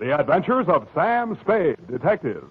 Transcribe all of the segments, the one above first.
The Adventures of Sam Spade, Detective.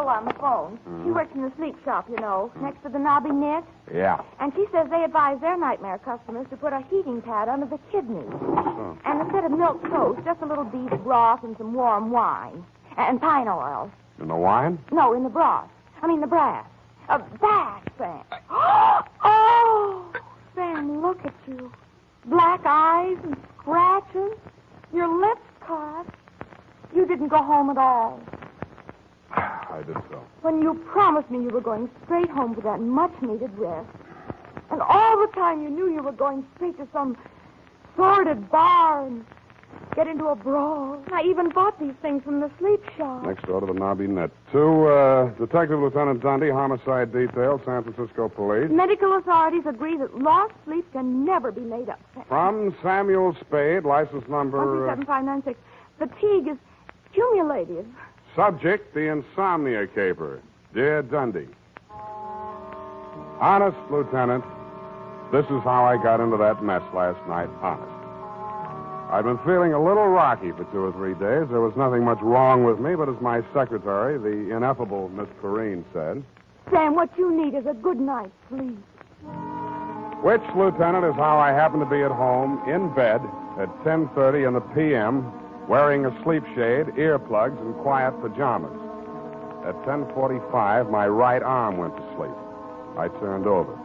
On the phone. She works in the sleep shop, you know, next to the knobby knit. Yeah. And she says they advise their nightmare customers to put a heating pad under the kidneys. Oh. And instead of milk toast, just a little beef broth and some warm wine. And pine oil. In the wine? No, in the broth. I mean the brass. That, Sam. Oh, Sam, look at you. Black eyes and scratches. Your lips cut. You didn't go home at all. I did so. When you promised me you were going straight home for that much-needed rest. And all the time you knew you were going straight to some sordid bar and get into a brawl. I even bought these things from the sleep shop. Next door to the knobby net. To Detective Lieutenant Dundee, Homicide Detail, San Francisco Police. Medical authorities agree that lost sleep can never be made up. From Samuel Spade, license number... 137596. Fatigue is cumulative. Subject, the Insomnia Caper. Dear Dundee. Honest, Lieutenant, this is how I got into that mess last night. Honest. I've been feeling a little rocky for 2 or 3 days. There was nothing much wrong with me, but as my secretary, the ineffable Miss Perrine, said... Sam, what you need is a good night's sleep. Which, Lieutenant, is how I happen to be at home, in bed, at 10:30 in the p.m., wearing a sleep shade, earplugs, and quiet pajamas. At 10:45, my right arm went to sleep. I turned over.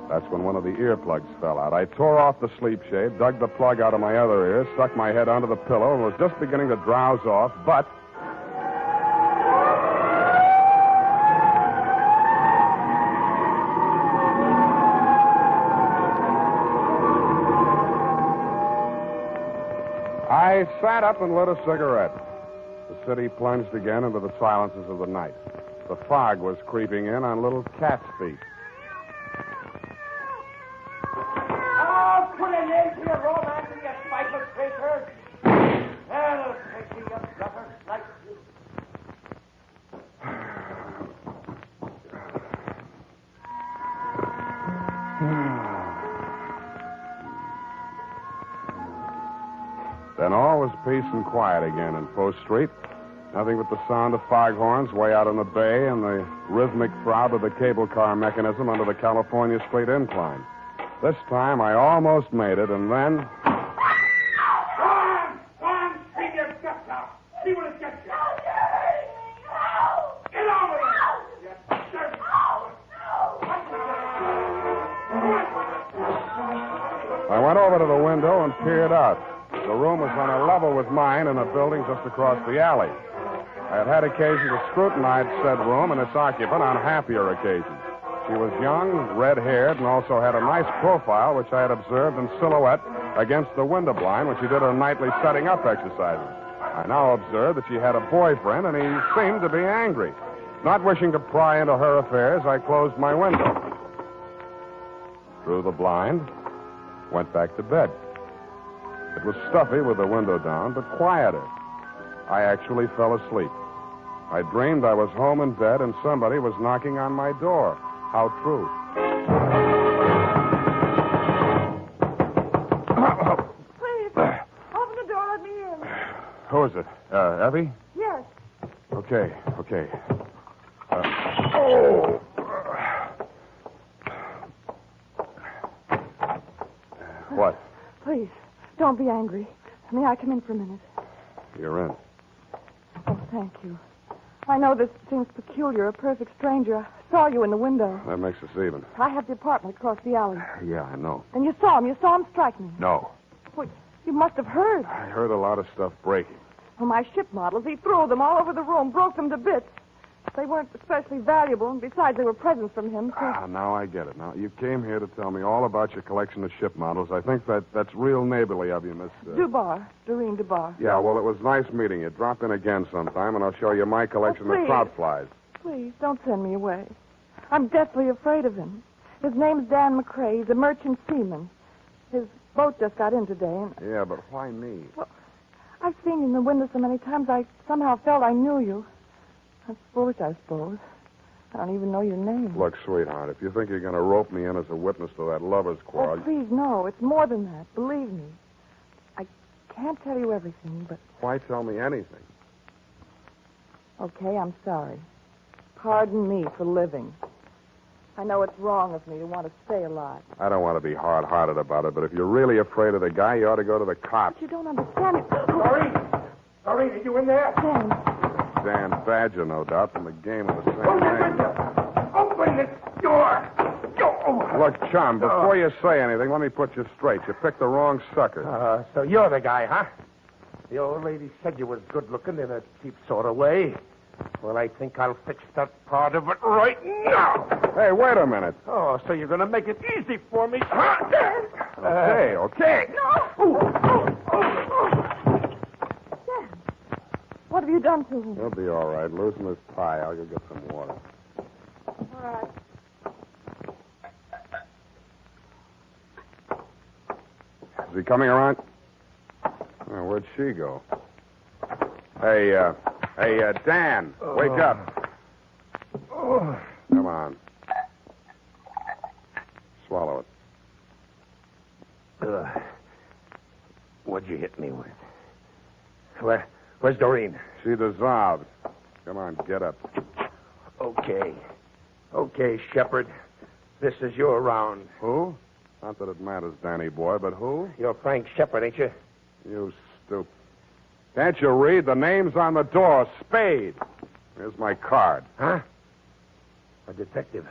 That's when one of the earplugs fell out. I tore off the sleep shade, dug the plug out of my other ear, stuck my head under the pillow, and was just beginning to drowse off, but... I sat up and lit a cigarette. The city plunged again into the silences of the night. The fog was creeping in on little cat's feet. Oh, put an end to your romance and your spiteful creatures. That'll take you, you gutter like you. Then all was peace and quiet again in Post Street. Nothing but the sound of foghorns way out on the bay and the rhythmic throb of the cable car mechanism under the California Street incline. This time I almost made it, and then... Go on, see your guts out. See what it gets you. Get over there. You dirty... I went over to the window and peered out. The room was on a level with mine in a building just across the alley. I had had occasion to scrutinize said room and its occupant on happier occasions. She was young, red-haired, and also had a nice profile, which I had observed in silhouette against the window blind when she did her nightly setting-up exercises. I now observed that she had a boyfriend, and he seemed to be angry. Not wishing to pry into her affairs, I closed my window. Drew the blind, went back to bed. It was stuffy with the window down, but quieter. I actually fell asleep. I dreamed I was home in bed and somebody was knocking on my door. How true. Please, open the door, let me in. Who is it? Effie? Yes. Okay. What? Please, don't be angry. May I come in for a minute? You're in. Oh, thank you. I know this seems peculiar, a perfect stranger. I saw you in the window. That makes us even. I have the apartment across the alley. Yeah, I know. And you saw him strike me. No. Well, you must have heard. I heard a lot of stuff breaking. Well, my ship models, he threw them all over the room, broke them to bits. They weren't especially valuable, and besides, they were presents from him. So... Now I get it. Now, you came here to tell me all about your collection of ship models. I think that's real neighborly of you, Miss... Doreen Dubar. Yeah, well, it was nice meeting you. Drop in again sometime, and I'll show you my collection of trout flies. Please, don't send me away. I'm deathly afraid of him. His name's Dan McCrae. He's a merchant seaman. His boat just got in today, and... Yeah, but why me? Well, I've seen you in the window so many times, I somehow felt I knew you. That's foolish, I suppose. I don't even know your name. Look, sweetheart, if you think you're going to rope me in as a witness to that lover's quarrel... Oh, please, no. It's more than that. Believe me. I can't tell you everything, but... Why tell me anything? Okay, I'm sorry. Pardon me for living. I know it's wrong of me to want to stay alive. I don't want to be hard-hearted about it, but if you're really afraid of the guy, you ought to go to the cops. But you don't understand. Doreen! Doreen, are you in there? Dan. Dan Badger, no doubt, from the game of the same Open the name. window! Open this door! Oh. Look, chum, before you say anything, let me put you straight. You picked the wrong sucker. So you're the guy, huh? The old lady said you was good-looking in a cheap sort of way. Well, I think I'll fix that part of it right now. Hey, wait a minute. Oh, so you're going to make it easy for me, huh? Okay. Dan, what have you done to him? He'll be all right. Loosen his tie. I'll go get some water. All right. Is he coming around? Oh, where'd she go? Hey, Dan, wake up. Come on. Swallow it. What'd you hit me with? Where's Doreen? She dissolved. Come on, get up. Okay. Okay, Shepard. This is your round. Who? Not that it matters, Danny boy, but who? You're Frank Shepard, ain't you? You stupid. Can't you read? The name's on the door. Spade. Here's my card. Huh? A detective.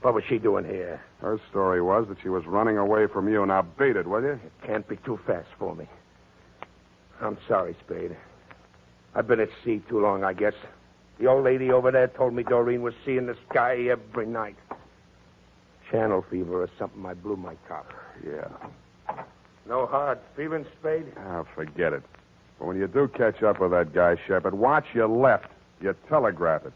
What was she doing here? Her story was that she was running away from you. Now beat it, will you? It can't be too fast for me. I'm sorry, Spade. I've been at sea too long, I guess. The old lady over there told me Doreen was seeing the sky every night. Channel fever or something. I blew my top. Yeah. No hard feelings, Spade? Ah, forget it. But when you do catch up with that guy, Shepard, watch your left. You telegraph it.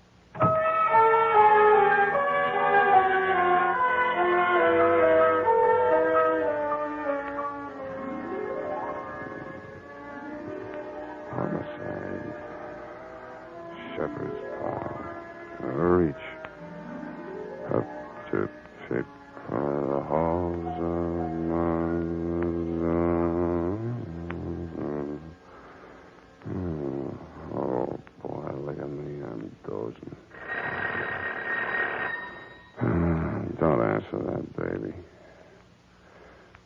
Homicide. Shepard's pal. Reach. Up to pick the halls of Oh, boy, look at me. I'm dozing. Don't answer that, baby.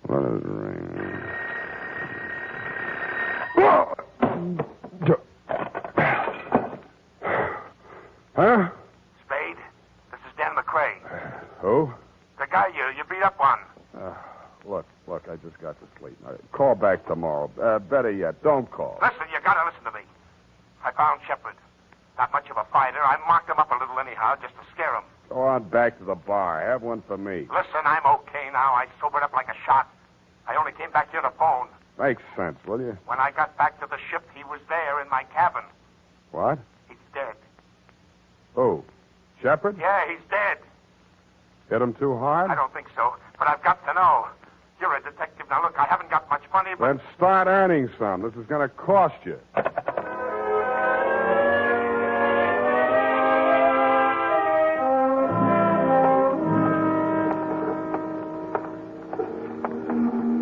Let it ring. Huh? Spade, this is Dan McCrae. Who? The guy you beat up on. Look, I just got to sleep. Now, call back tomorrow. Better yet, don't call. Listen, you gotta listen to me. I found Shepard. Not much of a fighter. I marked him up a little anyhow, just to scare him. Go on back to the bar. Have one for me. Listen, I'm okay now. I sobered up like a shot. I only came back here to phone. Makes sense, will you? When I got back to the ship, he was there in my cabin. What? He's dead. Who? Shepard? Yeah, he's dead. Hit him too hard? I don't think so, but I've got to know. You're a detective. Now, look, I haven't got much money, but... Then start earning some. This is going to cost you.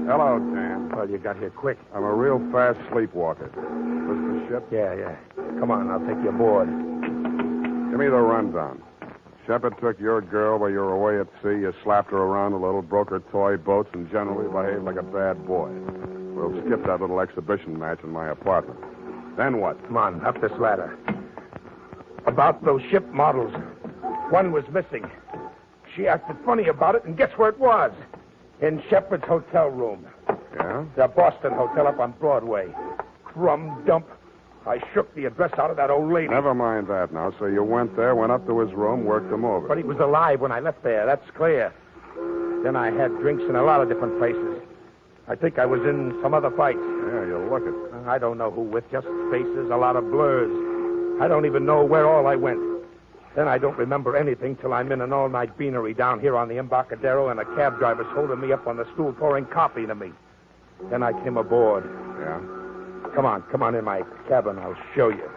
Hello, Dan. Well, you got here quick. I'm a real fast sleepwalker. This the ship? Yeah. Come on, I'll take you aboard. Give me the rundown. Shepard took your girl while you were away at sea. You slapped her around a little, broke her toy boats, and generally behaved like a bad boy. We'll skip that little exhibition match in my apartment. Then what? Come on, up this ladder. About those ship models. One was missing. She acted funny about it, and guess where it was? In Shepard's hotel room. Yeah? The Boston Hotel up on Broadway. Crumb dump. I shook the address out of that old lady. Never mind that now. So you went there, went up to his room, worked him over. But he was alive when I left there, that's clear. Then I had drinks in a lot of different places. I think I was in some other fights. Yeah, you look it. I don't know who with, just faces, a lot of blurs. I don't even know where all I went. Then I don't remember anything till I'm in an all-night beanery down here on the Embarcadero and a cab driver's holding me up on the stool pouring coffee to me. Then I came aboard. Yeah? Come on in my cabin. I'll show you.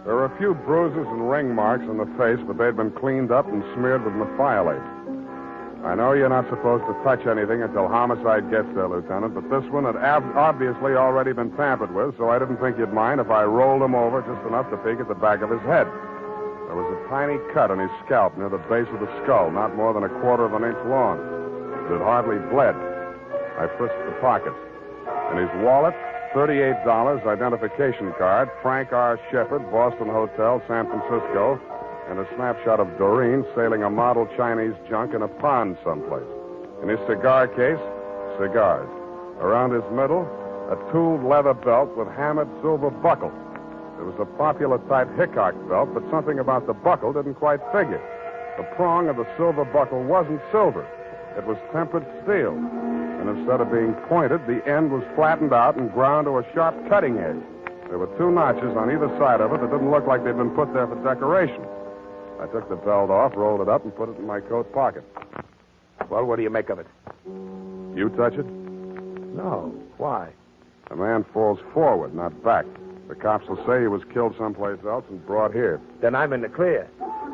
There were a few bruises and ring marks on the face, but they'd been cleaned up and smeared with methiolate. I know you're not supposed to touch anything until homicide gets there, Lieutenant, but this one had obviously already been tampered with, so I didn't think you'd mind if I rolled him over just enough to peek at the back of his head. There was a tiny cut on his scalp near the base of the skull, not more than 1/4 of an inch long. It had hardly bled. I frisked the pockets. In his wallet, $38, identification card, Frank R. Shepard, Boston Hotel, San Francisco, and a snapshot of Doreen sailing a model Chinese junk in a pond someplace. In his cigar case, cigars. Around his middle, a tooled leather belt with Hammett silver buckle. It was a popular type Hickok belt, but something about the buckle didn't quite figure. The prong of the silver buckle wasn't silver. It was tempered steel. And instead of being pointed, the end was flattened out and ground to a sharp cutting edge. There were 2 notches on either side of it that didn't look like they'd been put there for decoration. I took the belt off, rolled it up, and put it in my coat pocket. Well, what do you make of it? You touch it? No. Why? A man falls forward, not back. The cops will say he was killed someplace else and brought here. Then I'm in the clear.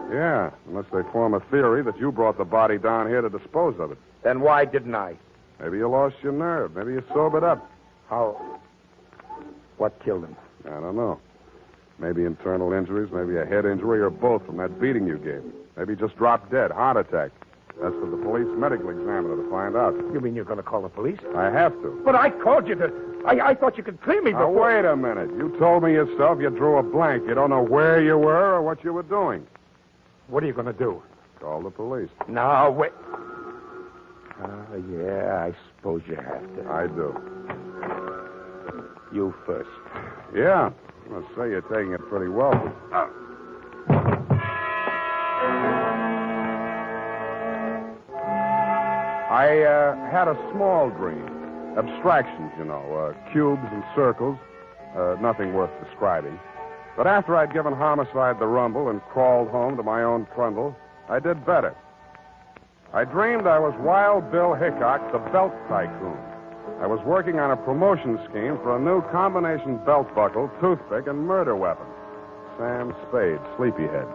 Yeah, unless they form a theory that you brought the body down here to dispose of it. Then why didn't I? Maybe you lost your nerve. Maybe you sobered up. How? What killed him? I don't know. Maybe internal injuries, maybe a head injury, or both from that beating you gave him. Maybe he just dropped dead, heart attack. That's for the police medical examiner to find out. You mean you're going to call the police? I have to. But I called you to... I thought you could clear me Now, before... wait a minute. You told me yourself you drew a blank. You don't know where you were or what you were doing. What are you going to do? Call the police. No, wait... yeah, I suppose you have to. I do. You first. Yeah. I must say you're taking it pretty well. I had a small dream. Abstractions, you know, cubes and circles. Nothing worth describing. But after I'd given homicide the rumble and crawled home to my own trundle, I did better. I dreamed I was Wild Bill Hickok, the belt tycoon. I was working on a promotion scheme for a new combination belt buckle, toothpick, and murder weapon. Sam Spade, Sleepyhead.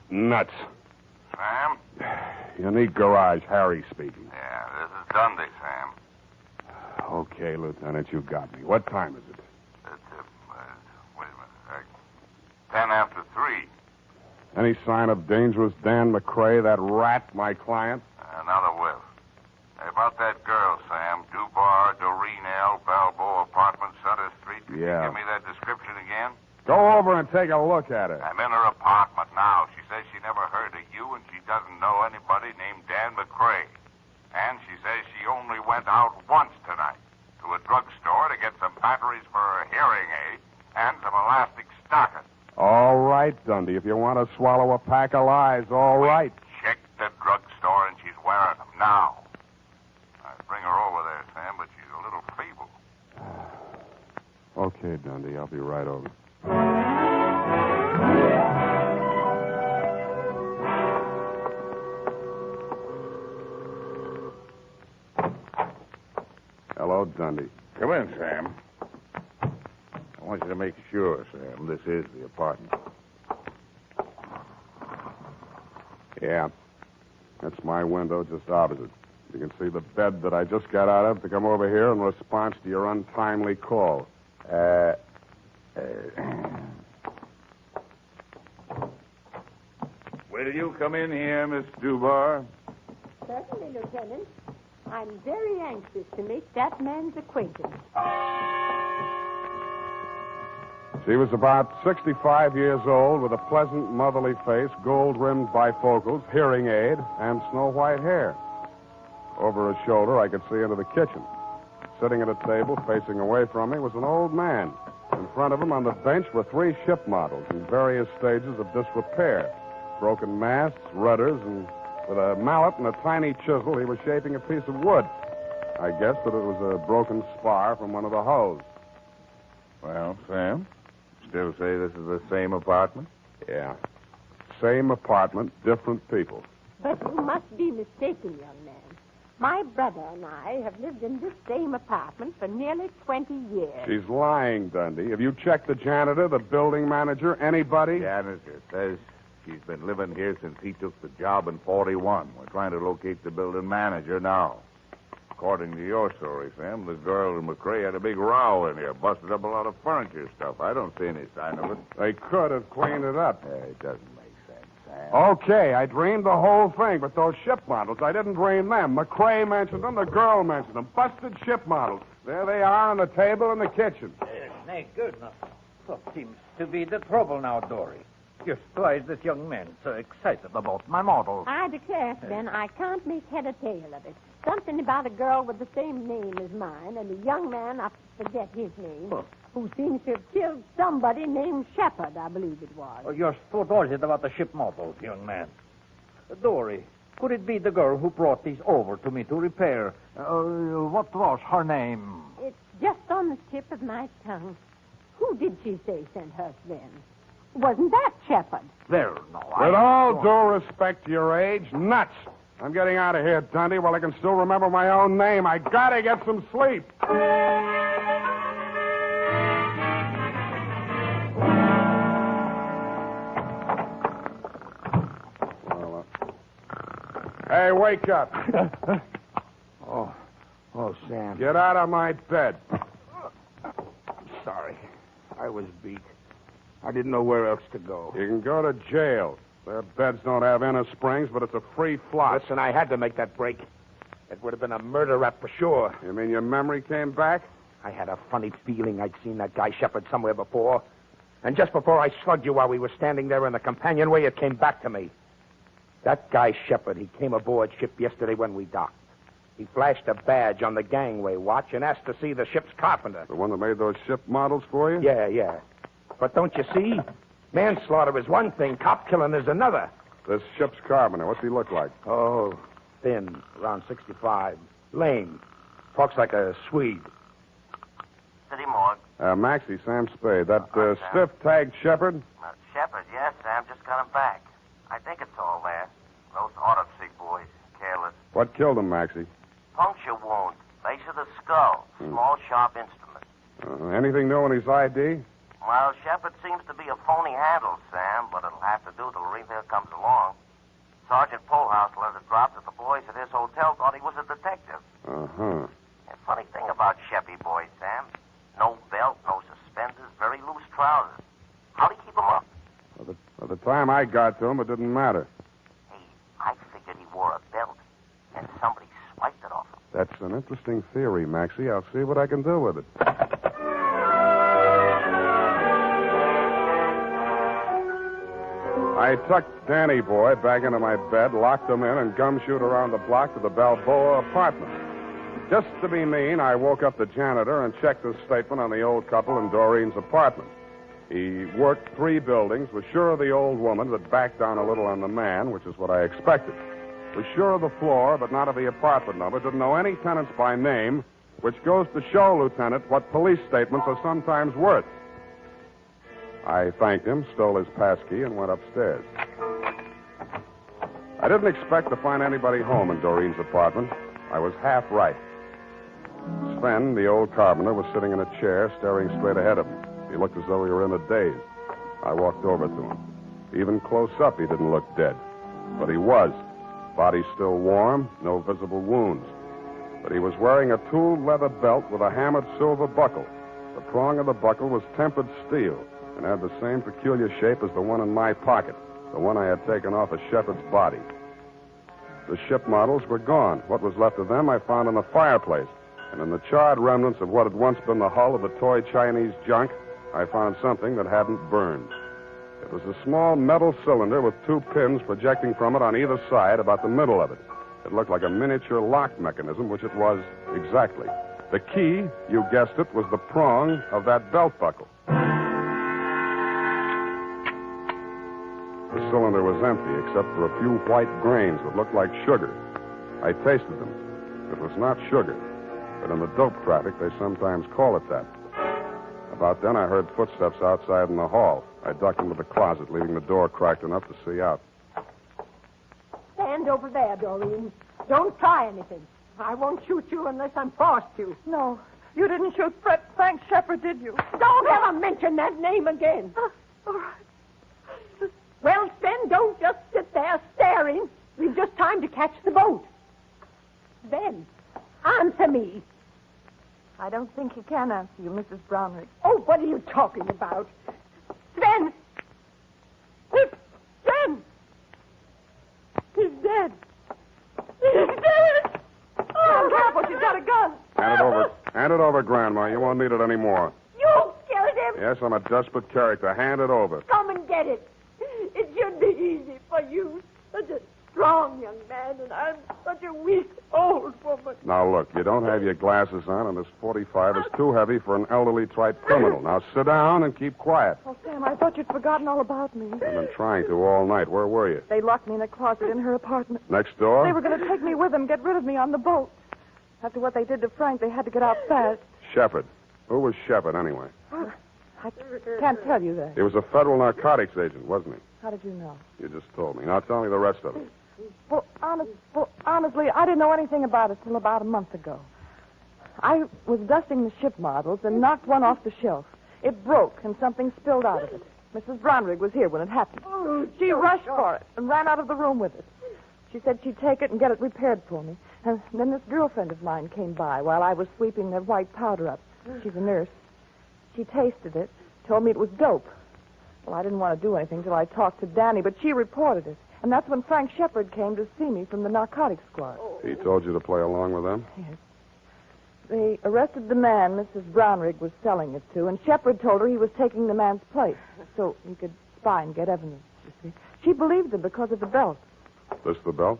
Nuts. Sam? Unique Garage, Harry speaking. Yeah, this is Dundee, Sam. Okay, Lieutenant, you got me. What time is it? Wait a minute. 10 after 3. Any sign of dangerous Dan McCrae, that rat, my client? Another whiff. Hey, about that girl, Sam. Dubar, Doreen L., Balboa Apartment, Sutter Street. Can Yeah. you give me that description again? Go over and take a look at her. I'm in her apartment now. She says she never heard of you, and she doesn't know anybody named Dan McCrae. And she says she only went out once tonight to a drugstore to get some batteries for her hearing aid and some elastic stockings. All right, Dundee. If you want to swallow a pack of lies, all right. Check the drugstore, and she's wearing them now. I'd bring her over there, Sam, but she's a little feeble. Okay, Dundee. I'll be right over. Hello, Dundee. Come in, Sam. I want you to make sure, Sam, this is the apartment. Yeah. That's my window just opposite. You can see the bed that I just got out of to come over here in response to your untimely call. Will you come in here, Miss Dubar? Certainly, Lieutenant. I'm very anxious to make that man's acquaintance. She was about 65 years old with a pleasant, motherly face, gold-rimmed bifocals, hearing aid, and snow-white hair. Over her shoulder, I could see into the kitchen. Sitting at a table facing away from me was an old man. In front of him on the bench were 3 ship models in various stages of disrepair. Broken masts, rudders, and With a mallet and a tiny chisel, he was shaping a piece of wood. I guessed that it was a broken spar from one of the hulls. Well, Sam, still say this is the same apartment? Yeah. Same apartment, different people. But you must be mistaken, young man. My brother and I have lived in this same apartment for nearly 20 years. She's lying, Dundee. Have you checked the janitor, the building manager, anybody? Janitor says she's been living here since he took the job in 41. We're trying to locate the building manager now. According to your story, Sam, the girl and McCrae had a big row in here, busted up a lot of furniture stuff. I don't see any sign of it. They could have cleaned it up. It doesn't make sense, Sam. Okay, I dreamed the whole thing, but those ship models, I didn't dream them. McCrae mentioned them, the girl mentioned them. Busted ship models. There they are on the table in the kitchen. Nay, good enough. What seems to be the trouble now, Dory? Just why is this young man so excited about my model? I declare, Ben, I can't make head or tail of it. Something about a girl with the same name as mine and a young man, I forget his name, who seems to have killed somebody named Shepard, I believe it was. Oh, you're so worried about the ship model, young man. Dory, could it be the girl who brought these over to me to repair? What was her name? It's just on the tip of my tongue. Who did she say sent her then? Wasn't that Shepard? There, no. With all due respect to your age, nuts. I'm getting out of here, Dundee, while I can still remember my own name. I gotta get some sleep. Hey, wake up. Oh, Sam. Get out of my bed. Sorry. I was beat. I didn't know where else to go. You can go to jail. Their beds don't have inner springs, but it's a free flop. Listen, I had to make that break. It would have been a murder rap for sure. You mean your memory came back? I had a funny feeling I'd seen that guy Shepard somewhere before. And just before I slugged you while we were standing there in the companionway, it came back to me. That guy Shepard, he came aboard ship yesterday when we docked. He flashed a badge on the gangway watch and asked to see the ship's carpenter. The one that made those ship models for you? Yeah. But don't you see? Manslaughter is one thing, cop killing is another. This ship's carpenter, what's he look like? Oh, thin, around 65. Lame. Talks like a Swede. City morgue. Maxie, Sam Spade. That stiff-tagged Shepard? Shepard, yes, Sam. Just got him back. I think it's all there. Those autopsy boys. Careless. What killed him, Maxie? Puncture wound. Base of the skull. Small, sharp instrument. Anything new in his ID? Well, Shepard seems to be a phony handle, Sam, but it'll have to do till Revere comes along. Sergeant Polhouse let it drop that the boys at his hotel thought he was a detective. Uh-huh. And funny thing about Sheppy boys, Sam. No belt, no suspenders, very loose trousers. How'd he keep them up? By the time I got to him, it didn't matter. Hey, I figured he wore a belt, and somebody swiped it off him. That's an interesting theory, Maxie. I'll see what I can do with it. I tucked Danny Boy back into my bed, locked him in, and gumshoed around the block to the Balboa apartment. Just to be mean, I woke up the janitor and checked his statement on the old couple in Doreen's apartment. He worked 3 buildings, was sure of the old woman, but backed down a little on the man, which is what I expected. Was sure of the floor, but not of the apartment number. Didn't know any tenants by name, which goes to show, Lieutenant, what police statements are sometimes worth. I thanked him, stole his passkey, and went upstairs. I didn't expect to find anybody home in Doreen's apartment. I was half right. Sven, the old carpenter, was sitting in a chair, staring straight ahead of him. He looked as though he were in a daze. I walked over to him. Even close up, he didn't look dead. But he was. Body still warm, no visible wounds. But he was wearing a tooled leather belt with a hammered silver buckle. The prong of the buckle was tempered steel and had the same peculiar shape as the one in my pocket, the one I had taken off of Shepard's body. The ship models were gone. What was left of them I found in the fireplace. And in the charred remnants of what had once been the hull of a toy Chinese junk, I found something that hadn't burned. It was a small metal cylinder with 2 pins projecting from it on either side, about the middle of it. It looked like a miniature lock mechanism, which it was exactly. The key, you guessed it, was the prong of that belt buckle. The cylinder was empty except for a few white grains that looked like sugar. I tasted them. It was not sugar, but in the dope traffic, they sometimes call it that. About then, I heard footsteps outside in the hall. I ducked into the closet, leaving the door cracked enough to see out. Stand over there, Doreen. Don't try anything. I won't shoot you unless I'm forced to. No, you didn't shoot Frank Shepard, did you? Don't ever mention that name again. All right. Well, Sven, don't just sit there staring. We've just time to catch the boat. Sven, answer me. I don't think he can answer you, Mrs. Brownrigg. Oh, what are you talking about? Sven! Sven! He's dead. He's dead! Oh, careful, she's got a gun. Hand it over. Hand it over, Grandma. You won't need it anymore. You killed him! Yes, I'm a desperate character. Hand it over. Come and get it. It should be easy for you. Such a strong young man, and I'm such a weak old woman. Now, look, you don't have your glasses on, and this 45 is too heavy for an elderly type criminal. Now, sit down and keep quiet. Oh, Sam, I thought you'd forgotten all about me. I've been trying to all night. Where were you? They locked me in a closet in her apartment. Next door? They were going to take me with them, get rid of me on the boat. After what they did to Frank, they had to get out fast. Shepard. Who was Shepard, anyway? I can't tell you that. He was a federal narcotics agent, wasn't he? How did you know? You just told me. Now, tell me the rest of it. Well, honestly, I didn't know anything about it till about a month ago. I was dusting the ship models and knocked one off the shelf. It broke, and something spilled out of it. Mrs. Brownrigg was here when it happened. She rushed for it and ran out of the room with it. She said she'd take it and get it repaired for me. And then this girlfriend of mine came by while I was sweeping that white powder up. She's a nurse. She tasted it, told me it was dope. Well, I didn't want to do anything till I talked to Danny, but she reported it. And that's when Frank Shepard came to see me from the narcotics squad. He told you to play along with them? Yes. They arrested the man Mrs. Brownrigg was selling it to, and Shepard told her he was taking the man's place so he could spy and get evidence, you see. She believed him because of the belt. This the belt?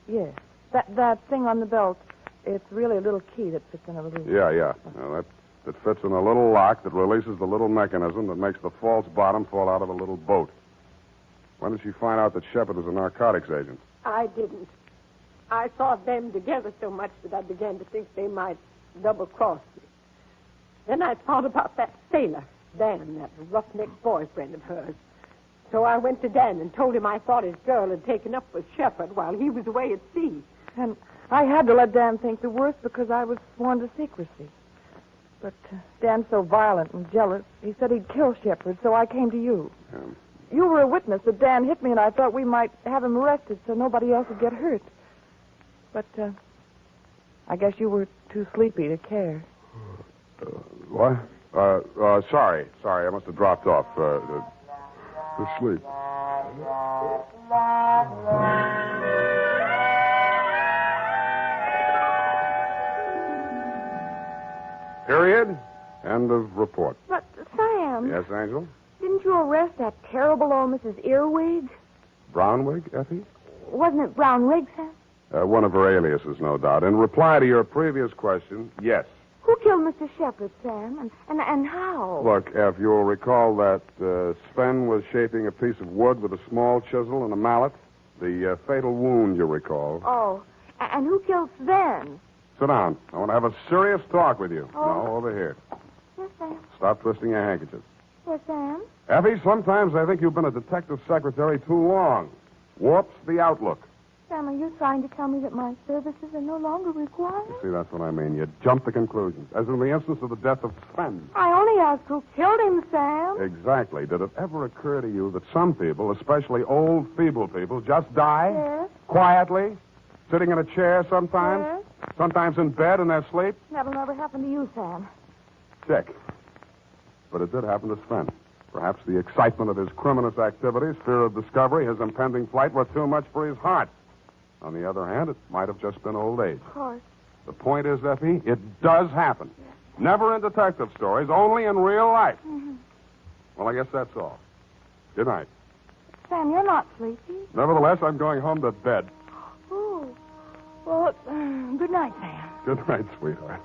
Yes. That thing on the belt, it's really a little key that fits in a little... Yeah. Now, that fits in a little lock that releases the little mechanism that makes the false bottom fall out of a little boat. When did she find out that Shepard was a narcotics agent? I didn't. I saw them together so much that I began to think they might double-cross me. Then I thought about that sailor, Dan, that roughneck boyfriend of hers. So I went to Dan and told him I thought his girl had taken up with Shepard while he was away at sea. And I had to let Dan think the worst because I was sworn to secrecy. But Dan's so violent and jealous, he said he'd kill Shepard, so I came to you. Yeah. You were a witness that Dan hit me, and I thought we might have him arrested so nobody else would get hurt. But I guess you were too sleepy to care. What? Sorry. I must have dropped off. To sleep. Period. End of report. But, Sam... Yes, Angel? Didn't you arrest that terrible old Mrs. Earwig? Brownwig, Effie? Wasn't it Brownrigg, Sam? One of her aliases, no doubt. In reply to your previous question, yes. Who killed Mr. Shepard, Sam? And how? Look, Eff, you'll recall that Sven was shaping a piece of wood with a small chisel and a mallet. The fatal wound, you recall. Oh, and who killed Sven? Sit down. I want to have a serious talk with you. Oh. No, over here. Yes, Sam. Stop twisting your handkerchief. Yes, Sam. Effie, sometimes I think you've been a detective secretary too long. Warps the outlook. Sam, are you trying to tell me that my services are no longer required? You see, that's what I mean. You jump to conclusions. As in the instance of the death of Sven. I only asked who killed him, Sam. Exactly. Did it ever occur to you that some people, especially old, feeble people, just die? Yes. Quietly? Sitting in a chair sometimes? Yes. Sometimes in bed in their sleep? That'll never happen to you, Sam. Check. But it did happen to Sven. Perhaps the excitement of his criminous activities, fear of discovery, his impending flight were too much for his heart. On the other hand, it might have just been old age. Of course. The point is, Effie, it does happen. Yes. Never in detective stories, only in real life. Mm-hmm. Well, I guess that's all. Good night. Sam, you're not sleepy. Nevertheless, I'm going home to bed. Oh. Well, good night, Sam. Good night, sweetheart.